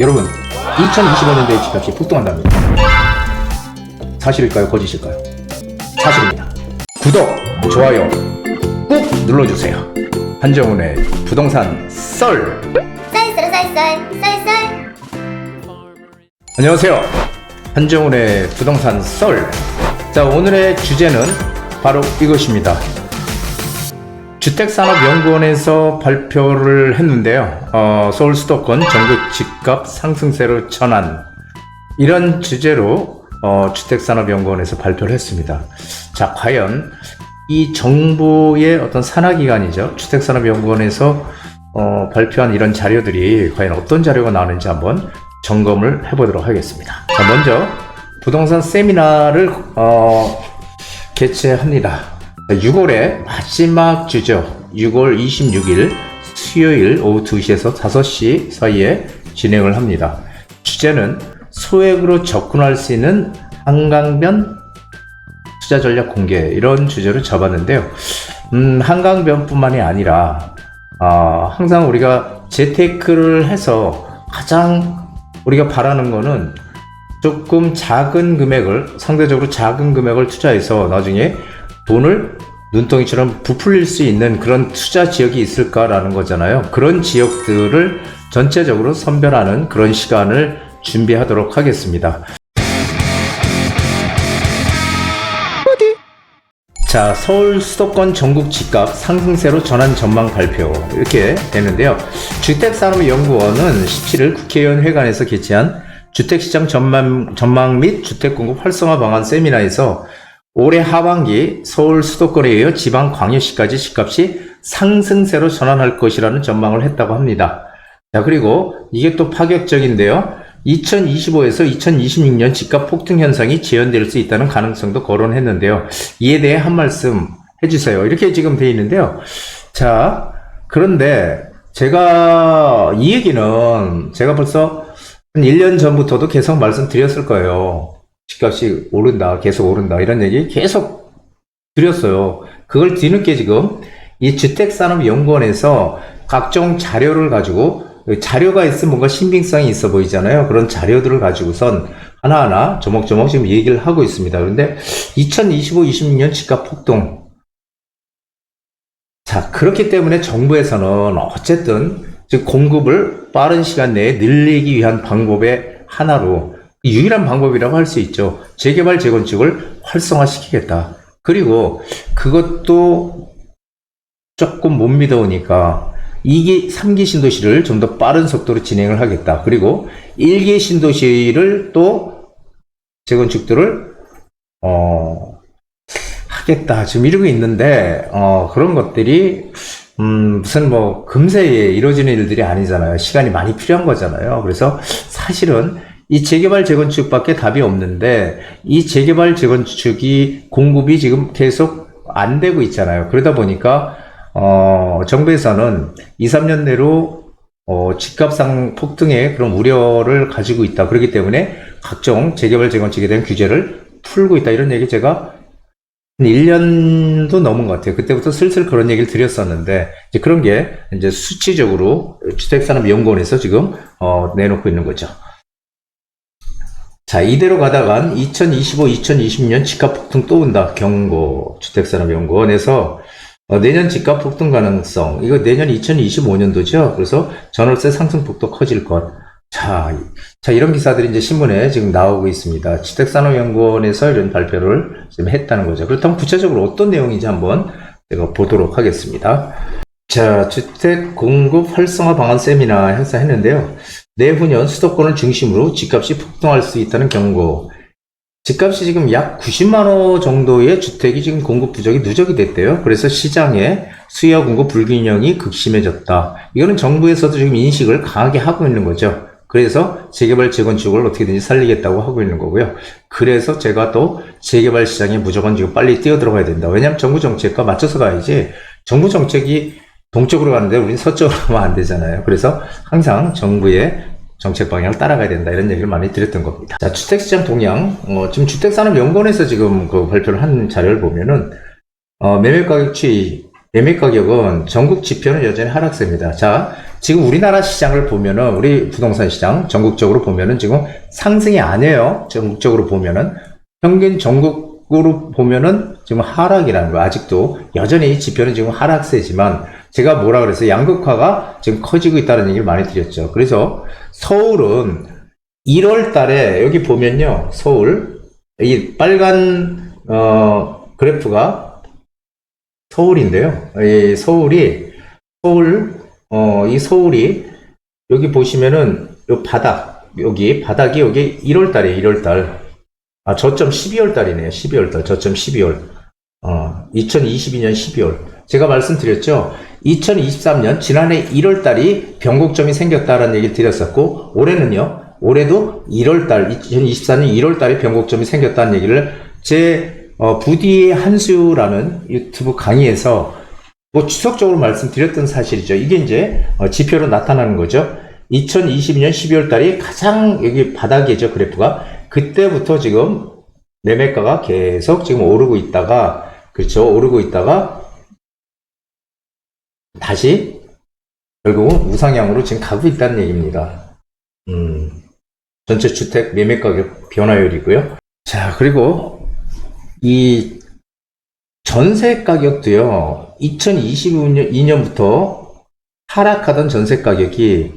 여러분, 2025년도에 집값이 폭등한답니다. 사실일까요? 거짓일까요? 사실입니다. 구독, 좋아요 꾹 눌러주세요. 한정훈의 부동산 썰. 쌀. 안녕하세요. 한정훈의 부동산 썰. 자, 오늘의 주제는 바로 이것입니다. 주택산업연구원에서 발표를 했는데요. 서울 수도권 전국 집값 상승세로 전환, 이런 주제로 주택산업연구원에서 발표를 했습니다. 자, 과연 이 정부의 어떤 산하기관이죠, 주택산업연구원에서 발표한 이런 자료들이 과연 어떤 자료가 나오는지 한번 점검을 해보도록 하겠습니다. 자, 먼저 부동산 세미나를 개최합니다. 6월의 마지막 주죠. 6월 26일 수요일 오후 2시에서 5시 사이에 진행을 합니다. 주제는 소액으로 접근할 수 있는 한강변 투자 전략 공개, 이런 주제로 잡았는데요. 한강변뿐만이 아니라 항상 우리가 재테크를 해서 가장 우리가 바라는 거는 조금 작은 금액을, 상대적으로 작은 금액을 투자해서 나중에 돈을 눈덩이처럼 부풀릴 수 있는 그런 투자 지역이 있을까라는 거잖아요. 그런 지역들을 전체적으로 선별하는 그런 시간을 준비하도록 하겠습니다. 자, 서울 수도권 전국 집값 상승세로 전환 전망 발표, 이렇게 되는데요. 주택산업연구원은 17일 국회의원 회관에서 개최한 주택시장 전망 및 주택공급 활성화 방안 세미나에서 올해 하반기 서울 수도권에 이어 지방 광역시까지 집값이 상승세로 전환할 것이라는 전망을 했다고 합니다. 자, 그리고 이게 또 파격적인데요. 2025에서 2026년 집값 폭등 현상이 재현될 수 있다는 가능성도 거론했는데요. 이에 대해 한 말씀 해주세요. 이렇게 지금 되어 있는데요. 자, 그런데 제가 이 얘기는 제가 벌써 한 1년 전부터도 계속 말씀드렸을 거예요. 집값이 오른다, 계속 오른다, 이런 얘기 계속 드렸어요. 그걸 뒤늦게 지금 이 주택산업연구원에서 각종 자료를 가지고, 자료가 있으면 뭔가 신빙성이 있어 보이잖아요. 그런 자료들을 가지고선 하나하나 조목조목 지금 얘기를 하고 있습니다. 그런데 2025-26년 집값 폭등. 자, 그렇기 때문에 정부에서는 어쨌든 즉 공급을 빠른 시간 내에 늘리기 위한 방법의 하나로, 유일한 방법이라고 할 수 있죠. 재개발, 재건축을 활성화시키겠다. 그리고 그것도 조금 못 믿어오니까 2기, 3기 신도시를 좀 더 빠른 속도로 진행을 하겠다. 그리고 1기 신도시를 또 재건축들을 하겠다. 지금 이러고 있는데 그런 것들이 무슨 뭐 금세에 이루어지는 일들이 아니잖아요. 시간이 많이 필요한 거잖아요. 그래서 사실은 이 재개발 재건축밖에 답이 없는데, 이 재개발 재건축이 공급이 지금 계속 안 되고 있잖아요. 그러다 보니까 정부에서는 2, 3년 내로 집값상 폭등의 그런 우려를 가지고 있다. 그렇기 때문에 각종 재개발 재건축에 대한 규제를 풀고 있다. 이런 얘기 제가 1년도 넘은 것 같아요. 그때부터 슬슬 그런 얘기를 드렸었는데, 이제 그런 게 이제 수치적으로 주택산업연구원에서 지금 내놓고 있는 거죠. 자, 이대로 가다간 2025-2020년 집값 폭등 또 온다. 경고. 주택산업연구원에서 내년 집값 폭등 가능성, 이거 내년 2025년도죠. 그래서 전월세 상승폭도 커질 것. 자, 이런 기사들이 이제 신문에 지금 나오고 있습니다. 주택산업연구원에서 이런 발표를 지금 했다는 거죠. 그렇다면 구체적으로 어떤 내용인지 한번 제가 보도록 하겠습니다. 자, 주택 공급 활성화 방안 세미나 행사했는데요. 내후년 수도권을 중심으로 집값이 폭등할 수 있다는 경고. 집값이 지금 약 90만원 정도의 주택이 지금 공급 부족이 누적이 됐대요. 그래서 시장에 수요와 공급 불균형이 극심해졌다. 이거는 정부에서도 지금 인식을 강하게 하고 있는 거죠. 그래서 재개발 재건축을 어떻게든지 살리겠다고 하고 있는 거고요. 그래서 제가 또 재개발 시장에 무조건 지금 빨리 뛰어들어가야 된다. 왜냐하면 정부 정책과 맞춰서 가야지, 정부 정책이 동쪽으로 가는데 우린 서쪽으로 가면 안 되잖아요. 그래서 항상 정부의 정책 방향을 따라가야 된다, 이런 얘기를 많이 드렸던 겁니다. 자, 주택시장 동향, 지금 주택산업연구원에서 지금 그 발표를 한 자료를 보면은 매매가격 추이, 매매가격은 전국 지표는 여전히 하락세입니다. 자, 지금 우리나라 시장을 보면은, 우리 부동산 시장 전국적으로 보면은 지금 상승이 아니에요. 전국적으로 보면은. 평균 전국으로 보면은 지금 하락이라는 거. 아직도 여전히 지표는 지금 하락세지만, 제가 뭐라 그래서 양극화가 지금 커지고 있다는 얘기를 많이 드렸죠. 그래서 서울은 1월 달에 여기 보면요. 서울, 이 빨간, 그래프가 서울인데요. 이 서울이 여기 보시면은 요 바닥, 바닥이 여기 1월 달에 1월 달. 저점 12월 달이네요. 12월 달. 저점 12월. 2022년 12월. 제가 말씀드렸죠. 2023년 지난해 1월 달이 변곡점이 생겼다라는 얘기를 드렸었고, 올해도 1월 달, 2024년 1월 달에 변곡점이 생겼다는 얘기를 제 부디의 한수라는 유튜브 강의에서 뭐 지속적으로 말씀드렸던 사실이죠. 이게 이제 지표로 나타나는 거죠. 2022년 12월 달이 가장 여기 바닥이죠, 그래프가. 그때부터 지금 매매가가 계속 지금 오르고 있다가, 그렇죠, 오르고 있다가 다시 결국은 우상향으로 지금 가고 있다는 얘기입니다. 전체 주택 매매 가격 변화율이고요. 자, 그리고 이 전세 가격도요, 2022년부터 하락하던 전세 가격이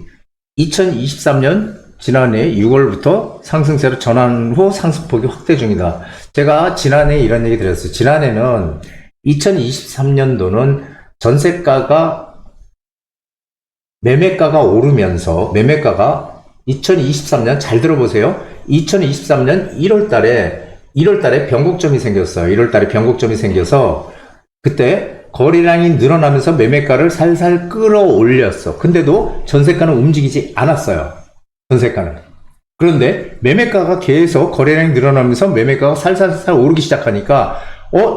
2023년 지난해 6월부터 상승세로 전환 후 상승폭이 확대 중이다. 제가 지난해 이런 얘기 드렸어요. 지난해는 2023년도는 전세가가 매매가가 오르면서 매매가가 2023년 잘 들어보세요. 2023년 1월 달에 변곡점이 생겼어요. 1월 달에 변곡점이 생겨서 그때 거래량이 늘어나면서 매매가를 살살 끌어올렸어. 근데도 전세가는 움직이지 않았어요. 전세가는. 그런데 매매가가 계속 거래량이 늘어나면서 매매가가 살살살 오르기 시작하니까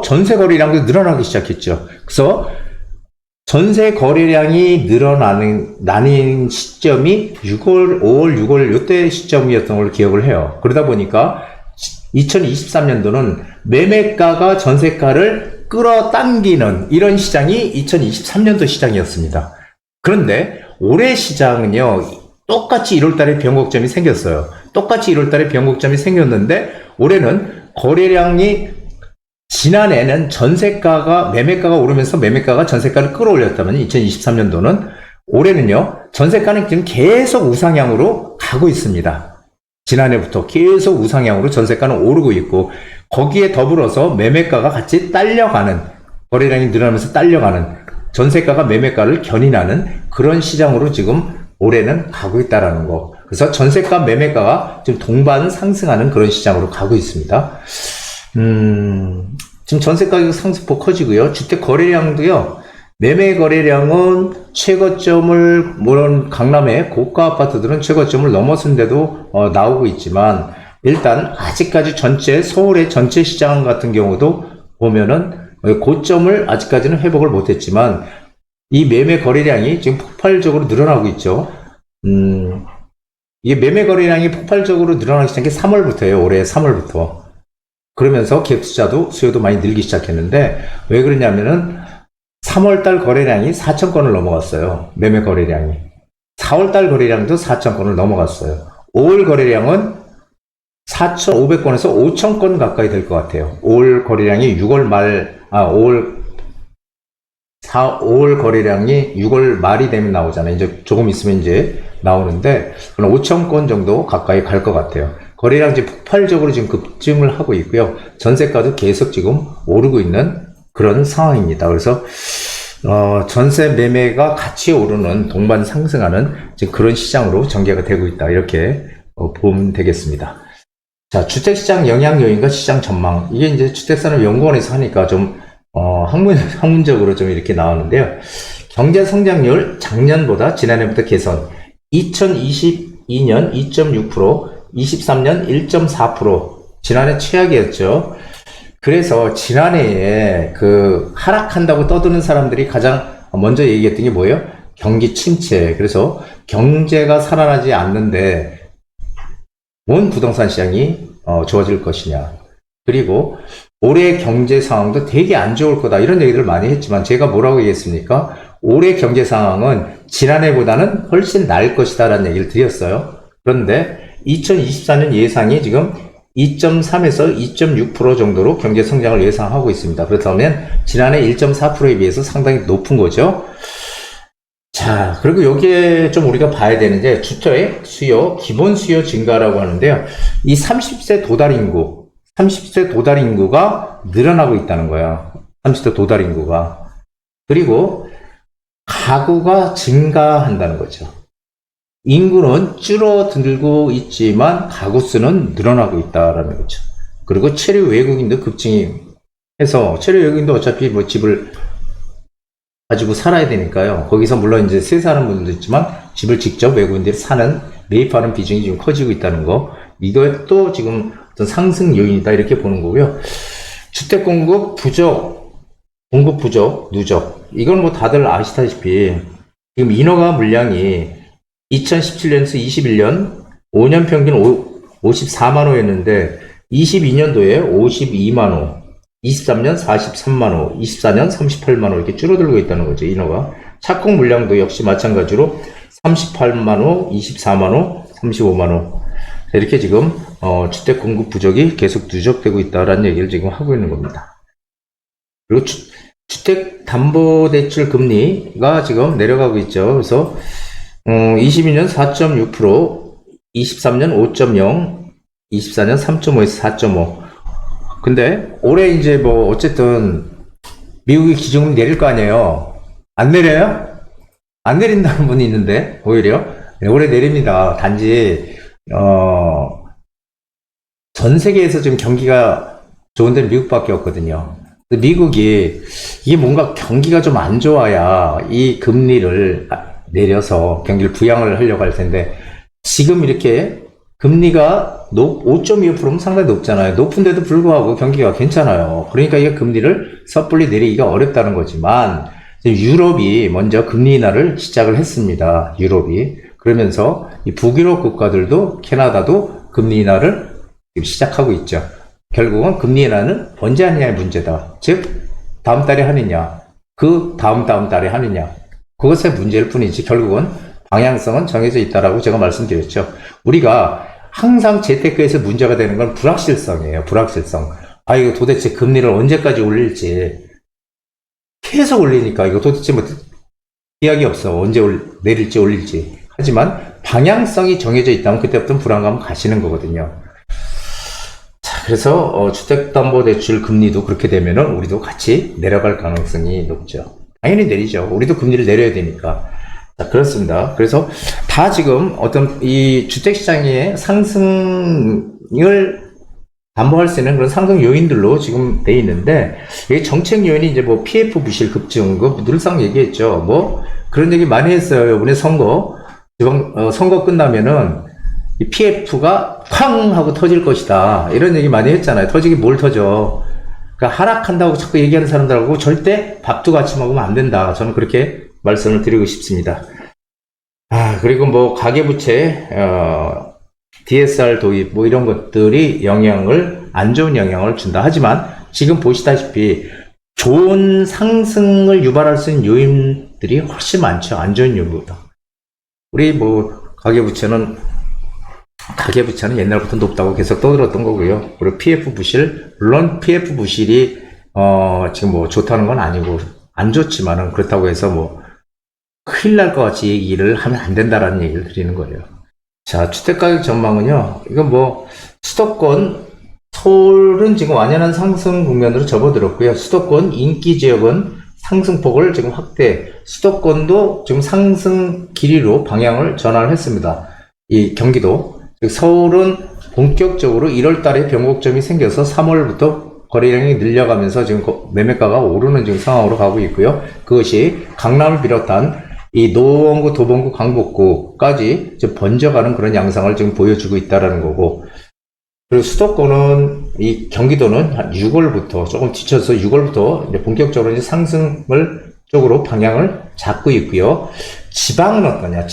전세 거래량도 늘어나기 시작했죠. 그래서 전세 거래량이 늘어나는 시점이 6월, 5월, 6월 요때 시점이었던 걸 기억을 해요. 그러다 보니까 2023년도는 매매가가 전세가를 끌어당기는 이런 시장이 2023년도 시장이었습니다. 그런데 올해 시장은요, 똑같이 1월달에 변곡점이 생겼어요. 똑같이 1월달에 변곡점이 생겼는데 올해는 거래량이, 지난해는 매매가가 오르면서 매매가가 전세가를 끌어올렸다면 2023년도는, 올해는요, 전세가는 지금 계속 우상향으로 가고 있습니다. 지난해부터 계속 우상향으로 전세가는 오르고 있고, 거기에 더불어서 매매가가 같이 딸려가는, 거래량이 늘어나면서 딸려가는, 전세가가 매매가를 견인하는 그런 시장으로 지금 올해는 가고 있다라는 거. 그래서 전세가 매매가가 지금 동반 상승하는 그런 시장으로 가고 있습니다. 지금 전세가격 상승폭 커지고요. 주택 거래량도요, 매매 거래량은 최고점을, 물론 강남의 고가 아파트들은 최고점을 넘어선데도 나오고 있지만, 일단 아직까지 서울의 전체 시장 같은 경우도 보면은 고점을 아직까지는 회복을 못했지만, 이 매매 거래량이 지금 폭발적으로 늘어나고 있죠. 이게 매매 거래량이 폭발적으로 늘어나기 시작한 게 3월부터예요. 올해 3월부터. 그러면서 갭투자도 수요도 많이 늘기 시작했는데, 왜 그러냐면은 3월달 거래량이 4,000건을 넘어갔어요. 매매 거래량이. 4월달 거래량도 4,000건을 넘어갔어요. 5월 거래량은 4,500건에서 5,000건 가까이 될 것 같아요. 5월 거래량이 5월 거래량이 6월 말이 되면 나오잖아요. 이제 조금 있으면 이제 나오는데, 그럼 5,000건 정도 가까이 갈 것 같아요. 거래량 지금 폭발적으로 지금 급증을 하고 있고요. 전세가도 계속 지금 오르고 있는 그런 상황입니다. 그래서 전세 매매가 같이 오르는, 동반 상승하는 지금 그런 시장으로 전개가 되고 있다. 이렇게 보면 되겠습니다. 자, 주택시장 영향 요인과 시장 전망. 이게 이제 주택산업연구원에서 하니까 좀 학문적으로 좀 이렇게 나오는데요. 경제 성장률 작년보다 지난해부터 개선. 2022년 2.6%, 23년 1.4%. 지난해 최악이었죠. 그래서 지난해에 하락한다고 떠드는 사람들이 가장 먼저 얘기했던 게 뭐예요? 경기 침체. 그래서 경제가 살아나지 않는데 뭔 부동산 시장이 좋아질 것이냐. 그리고 올해 경제 상황도 되게 안 좋을 거다. 이런 얘기를 많이 했지만 제가 뭐라고 얘기했습니까? 올해 경제 상황은 지난해보다는 훨씬 나을 것이다라는 얘기를 드렸어요. 그런데 2024년 예상이 지금 2.3에서 2.6% 정도로 경제 성장을 예상하고 있습니다. 그렇다면 지난해 1.4%에 비해서 상당히 높은 거죠. 자, 그리고 여기에 좀 우리가 봐야 되는 게 주택 수요, 기본 수요 증가라고 하는데요. 이 30세 도달 인구가 늘어나고 있다는 거예요. 30세 도달 인구가. 그리고 가구가 증가한다는 거죠. 인구는 줄어들고 있지만 가구 수는 늘어나고 있다라는 거죠. 그리고 체류 외국인도 급증이 해서 체류 외국인도 어차피 뭐 집을 가지고 살아야 되니까요. 거기서 물론 이제 세사하는 분들도 있지만 집을 직접 외국인들이 매입하는 비중이 지금 커지고 있다는 거. 이것도 지금 어떤 상승 요인이다 이렇게 보는 거고요. 주택 공급 부족, 누적. 이건 뭐 다들 아시다시피 지금 인허가 물량이 2017년에서 21년 5년 평균 54만 호였는데 22년도에 52만 호, 23년 43만 호, 24년 38만 호 이렇게 줄어들고 있다는 거죠. 인허가. 착공 물량도 역시 마찬가지로 38만 호, 24만 호, 35만 호 이렇게 지금 주택 공급 부족이 계속 누적되고 있다라는 얘기를 지금 하고 있는 겁니다. 그리고 주택담보대출 금리가 지금 내려가고 있죠. 그래서 22년 4.6%, 23년 5.0, 24년 3.5에서 4.5. 근데 올해 이제 뭐 어쨌든 미국이 기준금리 내릴 거 아니에요. 안 내려요? 안 내린다는 분이 있는데 오히려 올해 내립니다. 단지 전 세계에서 지금 경기가 좋은 데는 미국밖에 없거든요. 미국이 이게 뭔가 경기가 좀 안 좋아야 이 금리를 내려서 경기를 부양을 하려고 할 텐데 지금 이렇게 금리가 5.25%면 상당히 높잖아요. 높은데도 불구하고 경기가 괜찮아요. 그러니까 이게 금리를 섣불리 내리기가 어렵다는 거지만 유럽이 먼저 금리 인하를 시작을 했습니다. 유럽이. 그러면서 이 북유럽 국가들도 캐나다도 금리 인하를 지금 시작하고 있죠. 결국은 금리 인하는 언제 하느냐의 문제다. 즉 다음 달에 하느냐, 그 다음 달에 하느냐, 그것의 문제일 뿐이지 결국은 방향성은 정해져 있다라고 제가 말씀드렸죠. 우리가 항상 재테크에서 문제가 되는 건 불확실성이에요. 불확실성. 아, 이거 도대체 금리를 언제까지 올릴지 계속 올리니까 이거 도대체 뭐 기약이 없어. 언제 내릴지 올릴지. 하지만 방향성이 정해져 있다면 그때부터 불안감은 가시는 거거든요. 자, 그래서 주택담보대출 금리도 그렇게 되면은 우리도 같이 내려갈 가능성이 높죠. 당연히 내리죠. 우리도 금리를 내려야 되니까. 자, 그렇습니다. 그래서 다 지금 어떤 이 주택시장의 상승을 담보할 수 있는 그런 상승 요인들로 지금 돼 있는데, 이게 정책 요인이 이제 뭐 PF 부실 급증, 그 늘상 얘기했죠. 뭐 그런 얘기 많이 했어요. 이번에 선거 끝나면은 이 PF가 쾅 하고 터질 것이다. 이런 얘기 많이 했잖아요. 터지긴 뭘 터져. 그러니까 하락한다고 자꾸 얘기하는 사람들하고 절대 밥도 같이 먹으면 안 된다. 저는 그렇게 말씀을 드리고 싶습니다. 그리고 뭐 가계부채, DSR 도입 뭐 이런 것들이 안 좋은 영향을 준다. 하지만 지금 보시다시피 좋은 상승을 유발할 수 있는 요인들이 훨씬 많죠. 안 좋은 요인보다. 우리 뭐 가계부채는 옛날부터 높다고 계속 떠들었던 거고요. 그리고 PF 부실, 물론 PF 부실이 지금 뭐 좋다는 건 아니고 안 좋지만은 그렇다고 해서 뭐 큰일 날 것 같이 얘기를 하면 안 된다라는 얘기를 드리는 거예요. 자, 주택가격 전망은요. 이건 뭐 수도권, 서울은 지금 완연한 상승 국면으로 접어들었고요. 수도권 인기 지역은 상승폭을 지금 확대, 수도권도 지금 상승 길이로 방향을 전환을 했습니다. 이 경기도. 서울은 본격적으로 1월 달에 변곡점이 생겨서 3월부터 거래량이 늘려가면서 지금 매매가가 오르는 지금 상황으로 가고 있고요. 그것이 강남을 비롯한 이 노원구, 도봉구, 강북구까지 이제 번져가는 그런 양상을 지금 보여주고 있다라는 거고, 그리고 수도권은 이 경기도는 한 6월부터 조금 뒤쳐서 6월부터 이제 본격적으로 이제 상승을 쪽으로 방향을 잡고 있고요. 지방은 어떠냐?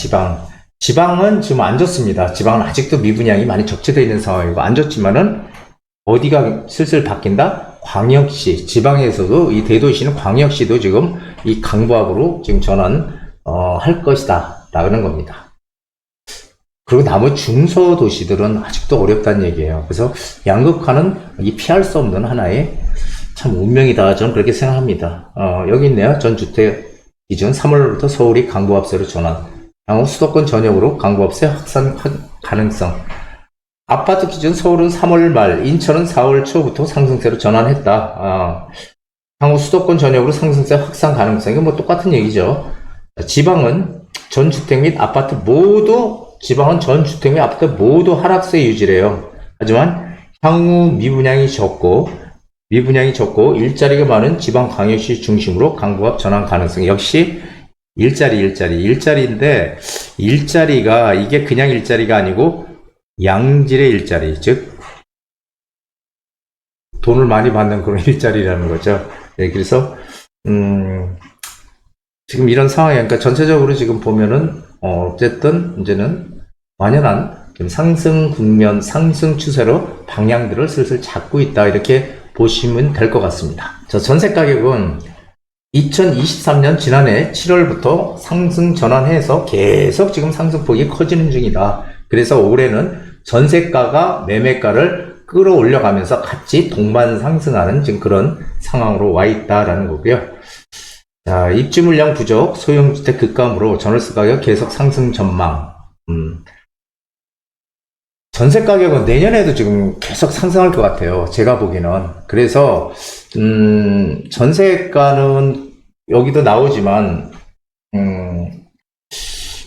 지방은 지금 안 좋습니다. 지방은 아직도 미분양이 많이 적체되어 있는 상황이고 안 좋지만은 어디가 슬슬 바뀐다? 광역시, 지방에서도 이 대도시는 광역시도 지금 이 강부합으로 지금 전환 할 것이다 라는 겁니다. 그리고 나머지 중소도시들은 아직도 어렵다는 얘기예요. 그래서 양극화는 피할 수 없는 하나의 참 운명이다. 저는 그렇게 생각합니다. 여기 있네요. 전 주택 기준 3월부터 서울이 강부합세로 전환. 향후 수도권 전역으로 강부합세 확산 가능성. 아파트 기준 서울은 3월 말, 인천은 4월 초부터 상승세로 전환했다. 향후 수도권 전역으로 상승세 확산 가능성. 이건 뭐 똑같은 얘기죠. 지방은 전주택 및 아파트 모두 하락세 유지래요. 하지만 향후 미분양이 적고 일자리가 많은 지방광역시 중심으로 강부합 전환 가능성. 역시 일자리인데 일자리가 이게 그냥 일자리가 아니고 양질의 일자리, 즉 돈을 많이 받는 그런 일자리라는 거죠. 네, 그래서 지금 이런 상황이, 그러니까 전체적으로 지금 보면은 어쨌든 이제는 완연한 상승 국면, 상승 추세로 방향들을 슬슬 잡고 있다, 이렇게 보시면 될 것 같습니다. 전세 가격은 2023년 지난해 7월부터 상승 전환해서 계속 지금 상승폭이 커지는 중이다. 그래서 올해는 전세가가 매매가를 끌어올려가면서 같이 동반 상승하는 지금 그런 상황으로 와 있다라는 거고요. 자, 입주 물량 부족, 소형주택 급감으로 전월세 가격 계속 상승 전망. 전세 가격은 내년에도 지금 계속 상승할 것 같아요. 제가 보기에는. 그래서 전세가는 여기도 나오지만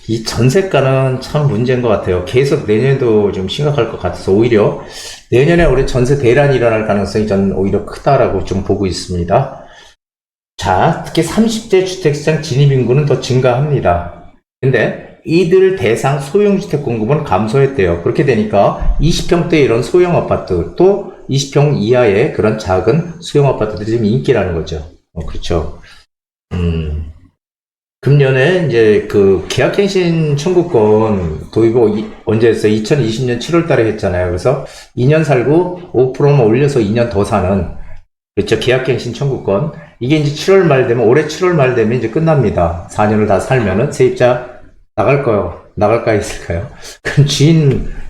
이 전세가는 참 문제인 것 같아요. 계속 내년에도 좀 심각할 것 같아서 오히려 내년에 우리 전세 대란이 일어날 가능성이 저는 오히려 크다라고 좀 보고 있습니다. 자, 특히 30대 주택시장 진입인구는 더 증가합니다. 근데 이들 대상 소형주택 공급은 감소했대요. 그렇게 되니까 20평대 이런 소형 아파트, 또 20평 이하의 그런 작은 소형 아파트들이 지금 인기라는 거죠. 그렇죠. 금년에 이제 그 계약갱신 청구권 도입을 언제 했어요? 2020년 7월 달에 했잖아요. 그래서 2년 살고 5%만 올려서 2년 더 사는, 그렇죠. 계약갱신 청구권. 이게 이제 7월 말 되면, 올해 7월 말 되면 이제 끝납니다. 4년을 다 살면은 세입자 나갈까 있을까요? 그건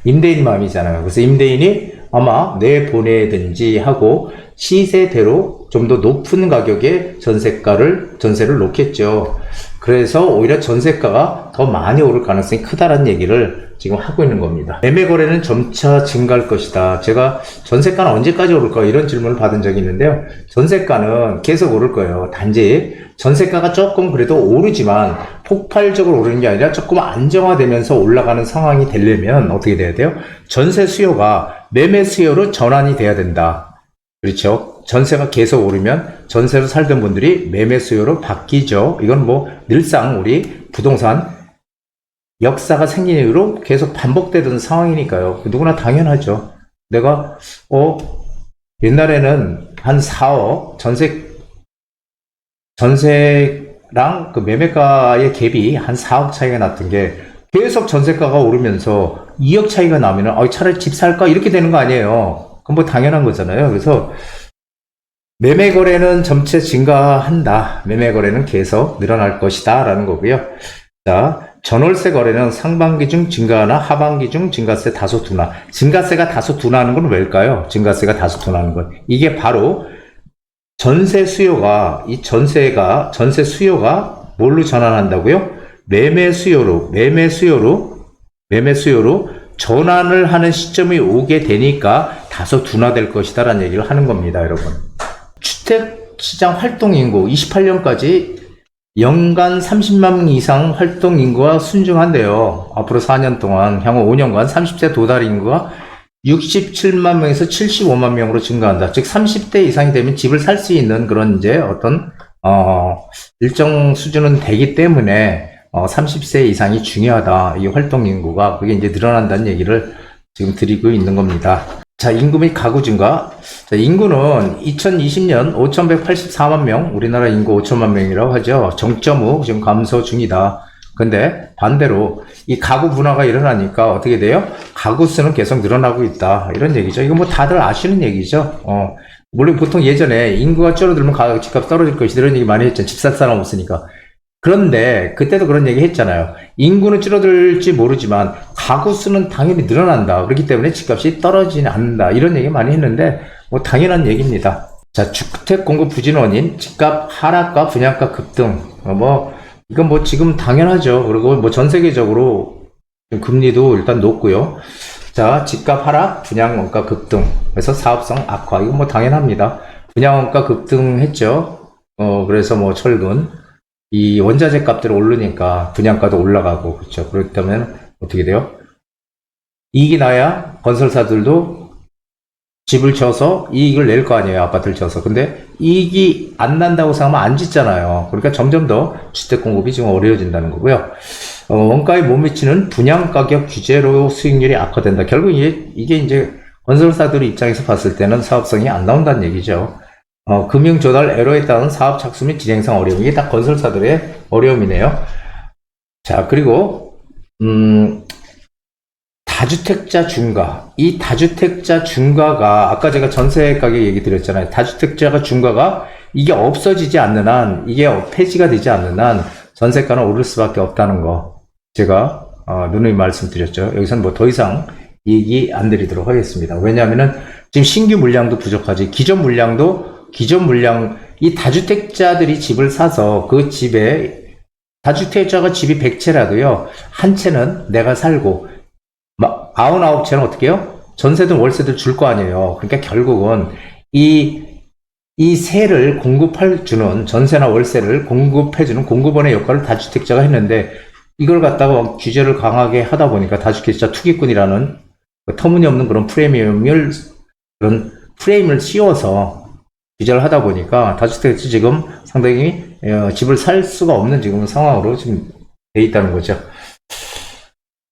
임대인 마음이잖아요. 그래서 임대인이 아마 내보내든지 하고 시세대로 좀 더 높은 가격에 전세를 놓겠죠. 그래서 오히려 전세가가 더 많이 오를 가능성이 크다라는 얘기를 지금 하고 있는 겁니다. 매매 거래는 점차 증가할 것이다. 제가 전세가는 언제까지 오를까 이런 질문을 받은 적이 있는데요. 전세가는 계속 오를 거예요. 단지 전세가가 조금 그래도 오르지만 폭발적으로 오르는 게 아니라 조금 안정화되면서 올라가는 상황이 되려면 어떻게 돼야 돼요? 전세 수요가 매매 수요로 전환이 돼야 된다. 그렇죠. 전세가 계속 오르면 전세로 살던 분들이 매매 수요로 바뀌죠. 이건 뭐 늘상 우리 부동산 역사가 생긴 이후로 계속 반복되던 상황이니까요. 누구나 당연하죠. 내가 옛날에는 한 4억 전세랑 그 매매가의 갭이 한 4억 차이가 났던 게 계속 전세가가 오르면서 2억 차이가 나면은 차라리 집 살까 이렇게 되는 거 아니에요. 그건 뭐 당연한 거잖아요. 그래서 매매 거래는 점차 증가한다. 매매 거래는 계속 늘어날 것이다 라는 거고요. 자, 전월세 거래는 상반기 중 증가하나 하반기 중 증가세 다소 둔화. 증가세가 다소 둔화하는 건 왜일까요? 증가세가 다소 둔화하는 건 이게 바로 전세 수요가 뭘로 전환한다고요? 매매 수요로 전환을 하는 시점이 오게 되니까 다소 둔화될 것이다 라는 얘기를 하는 겁니다, 여러분. 주택시장 활동인구 28년까지 연간 30만 명 이상 활동인구가 순증한대요. 앞으로 4년 동안 향후 5년간 30세 도달 인구가 67만 명에서 75만 명으로 증가한다. 즉 30대 이상이 되면 집을 살 수 있는 그런 이제 어떤 일정 수준은 되기 때문에 30세 이상이 중요하다. 이 활동 인구가 그게 이제 늘어난다는 얘기를 지금 드리고 있는 겁니다. 자, 인구 및 가구 증가. 자, 인구는 2020년 5,184만 명, 우리나라 인구 5천만 명이라고 하죠. 0.5 지금 감소 중이다. 근데 반대로 이 가구 분화가 일어나니까 어떻게 돼요? 가구 수는 계속 늘어나고 있다. 이런 얘기죠. 이거 뭐 다들 아시는 얘기죠. 물론 보통 예전에 인구가 줄어들면 집값 떨어질 것이다 이런 얘기 많이 했죠. 집 살 사람 없으니까. 그런데 그때도 그런 얘기 했잖아요. 인구는 줄어들지 모르지만 가구 수는 당연히 늘어난다. 그렇기 때문에 집값이 떨어지지 않는다. 이런 얘기 많이 했는데 뭐 당연한 얘기입니다. 자, 주택 공급 부진 원인, 집값 하락과 분양가 급등. 이건 뭐 지금 당연하죠. 그리고 뭐 전 세계적으로 금리도 일단 높고요. 자, 집값 하락, 분양원가 급등. 그래서 사업성 악화. 이건 뭐 당연합니다. 분양원가 급등했죠. 그래서 뭐 철근, 이 원자재 값들이 오르니까 분양가도 올라가고, 그렇죠. 그렇다면 어떻게 돼요? 이익이 나야 건설사들도 집을 쳐서 이익을 낼 거 아니에요. 아파트를 쳐서. 근데 이익이 안 난다고 생각하면 안 짓잖아요. 그러니까 점점 더 주택 공급이 지금 어려워진다는 거고요. 원가에 못 미치는 분양 가격 규제로 수익률이 악화된다. 결국 이게 이제 건설사들 입장에서 봤을 때는 사업성이 안 나온다는 얘기죠. 금융 조달 애로에 따른 사업 착수 및 진행상 어려움. 이게 다 건설사들의 어려움이네요. 자, 그리고 다주택자 중과. 이 다주택자 중과가 아까 제가 전세 가격 얘기 드렸잖아요. 다주택자가 중과가 이게 없어지지 않는 한, 이게 폐지가 되지 않는 한 전세가는 오를 수밖에 없다는 거 제가 누누이 말씀드렸죠. 여기서는 뭐 더 이상 얘기 안 드리도록 하겠습니다. 왜냐하면은 지금 신규 물량도 부족하지, 기존 물량, 이 다주택자들이 집을 사서 그 집에, 다주택자가 집이 100채라도요, 한 채는 내가 살고, 99채는 어떻게 해요? 전세든 월세든 줄 거 아니에요. 그러니까 결국은 이 세를 주는, 전세나 월세를 공급해주는 공급원의 역할을 다주택자가 했는데, 이걸 갖다가 규제를 강하게 하다 보니까 다주택자 투기꾼이라는 터무니없는 그런 프레임을 씌워서 규제를 하다 보니까 다주택자 지금 상당히 집을 살 수가 없는 지금 상황으로 지금 돼 있다는 거죠.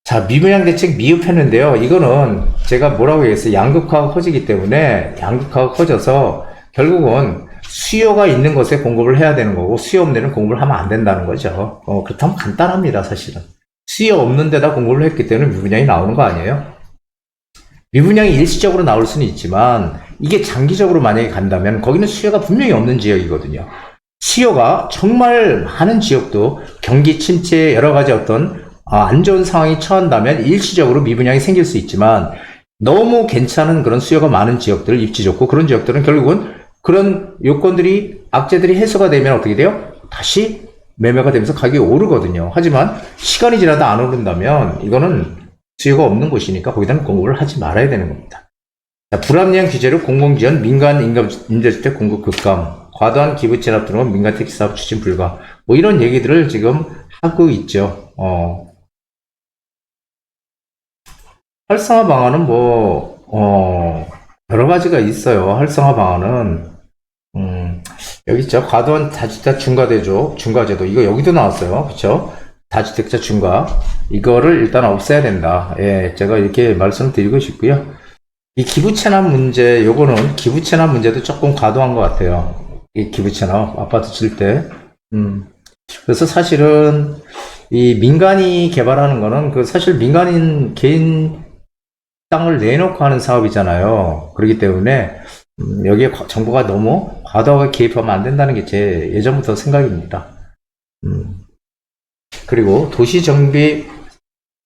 자, 미분양 대책 미흡했는데요. 이거는 제가 뭐라고 얘기했어요. 양극화가 커지기 때문에, 양극화가 커져서 결국은 수요가 있는 것에 공급을 해야 되는 거고, 수요 없는 데는 공급을 하면 안 된다는 거죠. 그렇다면 간단합니다, 사실은. 수요 없는 데다 공급을 했기 때문에 미분양이 나오는 거 아니에요? 미분양이 일시적으로 나올 수는 있지만, 이게 장기적으로 만약에 간다면 거기는 수요가 분명히 없는 지역이거든요. 수요가 정말 많은 지역도 경기 침체, 여러 가지 어떤 안 좋은 상황이 처한다면 일시적으로 미분양이 생길 수 있지만, 너무 괜찮은 그런 수요가 많은 지역들, 입지 좋고 그런 지역들은 결국은 그런 요건들이, 악재들이 해소가 되면 어떻게 돼요? 다시 매매가 되면서 가격이 오르거든요. 하지만 시간이 지나도 안 오른다면 이거는 수요가 없는 곳이니까 거기다는 공급을 하지 말아야 되는 겁니다. 자, 불합리한 규제로 공공지원, 민간 임대주택 공급 급감, 과도한 기부 체납 등은 민간 택지 사업 추진 불가. 뭐 이런 얘기들을 지금 하고 있죠. 활성화 방안은 여러 가지가 있어요. 활성화 방안은, 여기 있죠. 과도한 다주택자 중과제도. 이거 여기도 나왔어요. 그쵸? 다주택자 중과. 이거를 일단 없애야 된다. 예, 제가 이렇게 말씀을 드리고 싶고요. 이 기부채납 문제, 요거는 기부채납 문제도 조금 과도한 것 같아요. 이 기부채납, 아파트 질 때. 그래서 사실은 이 민간이 개발하는 거는 사실 민간인 개인 땅을 내놓고 하는 사업이잖아요. 그렇기 때문에 여기에 정부가 너무 과도하게 개입하면 안 된다는 게 제 예전부터 생각입니다. 그리고 도시정비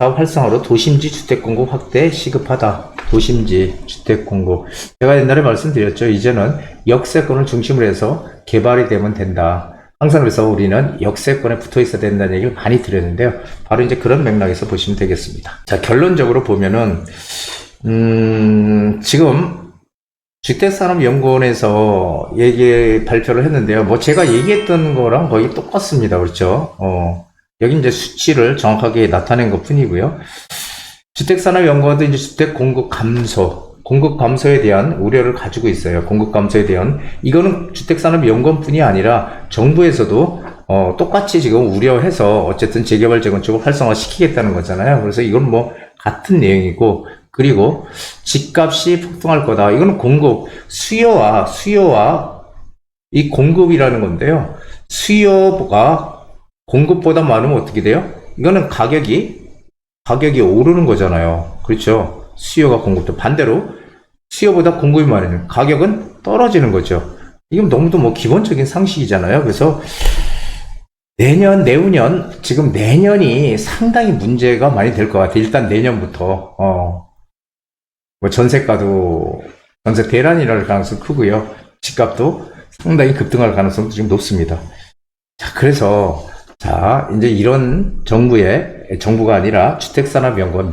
사업 활성화로 도심지 주택 공급 확대 시급하다. 도심지 주택 공급. 제가 옛날에 말씀드렸죠. 이제는 역세권을 중심으로 해서 개발이 되면 된다. 항상 그래서 우리는 역세권에 붙어 있어야 된다는 얘기를 많이 드렸는데요. 바로 이제 그런 맥락에서 보시면 되겠습니다. 자, 결론적으로 보면은, 지금 주택산업연구원에서 발표를 했는데요. 뭐 제가 얘기했던 거랑 거의 똑같습니다. 그렇죠? 여기 이제 수치를 정확하게 나타낸 것 뿐이고요. 주택산업연구원도 이제 주택 공급 감소에 대한 우려를 가지고 있어요. 공급 감소에 대한. 이거는 주택산업연구원뿐이 아니라 정부에서도 똑같이 지금 우려해서 어쨌든 재개발 재건축을 활성화시키겠다는 거잖아요. 그래서 이건 뭐 같은 내용이고, 그리고 집값이 폭등할 거다. 이거는 수요와 이 공급이라는 건데요. 수요가 공급보다 많으면 어떻게 돼요? 이거는 가격이 오르는 거잖아요. 그렇죠? 수요가 공급도 반대로 수요보다 공급이 많으면 가격은 떨어지는 거죠. 이건 너무도 뭐 기본적인 상식이잖아요. 그래서 내년, 내후년, 지금 내년이 상당히 문제가 많이 될 것 같아요. 일단 내년부터, 뭐 전세가도, 전세 대란이 날 가능성이 크고요. 집값도 상당히 급등할 가능성도 지금 높습니다. 자, 그래서, 자, 이제 이런 정부가 아니라 주택산업연구원,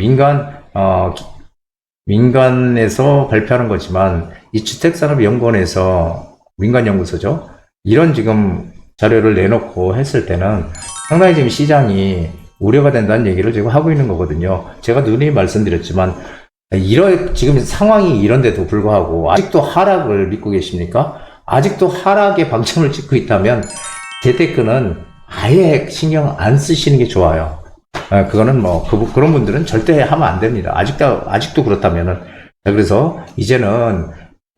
민간에서 발표하는 거지만, 이 주택산업연구원에서, 민간연구소죠. 이런 지금 자료를 내놓고 했을 때는 상당히 지금 시장이 우려가 된다는 얘기를 지금 하고 있는 거거든요. 제가 누누이 말씀드렸지만, 지금 상황이 이런데도 불구하고 아직도 하락을 믿고 계십니까? 아직도 하락에 방점을 찍고 있다면 재테크는 아예 신경 안 쓰시는 게 좋아요. 그거는 뭐 그런 분들은 절대 하면 안 됩니다. 아직도 그렇다면은. 그래서 이제는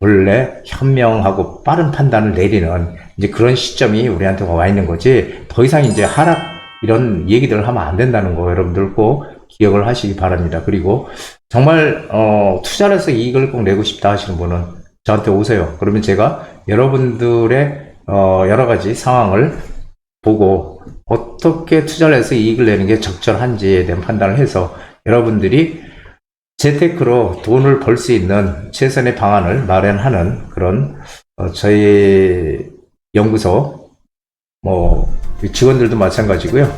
원래 현명하고 빠른 판단을 내리는 이제 그런 시점이 우리한테 와 있는 거지, 더 이상 이제 하락 이런 얘기들을 하면 안 된다는 거 여러분들 꼭 기억을 하시기 바랍니다. 그리고 정말 투자를 해서 이익을 꼭 내고 싶다 하시는 분은 저한테 오세요. 그러면 제가 여러분들의 여러 가지 상황을 보고 어떻게 투자를 해서 이익을 내는 게 적절한지에 대한 판단을 해서 여러분들이 재테크로 돈을 벌 수 있는 최선의 방안을 마련하는 그런 저희 연구소 뭐 직원들도 마찬가지고요.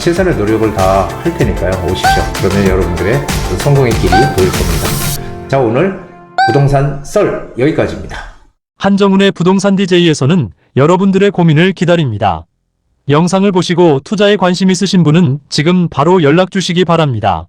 최선의 노력을 다 할 테니까요. 오십시오. 그러면 여러분들의 성공의 길이 보일 겁니다. 자, 오늘 부동산 썰 여기까지입니다. 한정훈의 부동산 DJ에서는 여러분들의 고민을 기다립니다. 영상을 보시고 투자에 관심 있으신 분은 지금 바로 연락 주시기 바랍니다.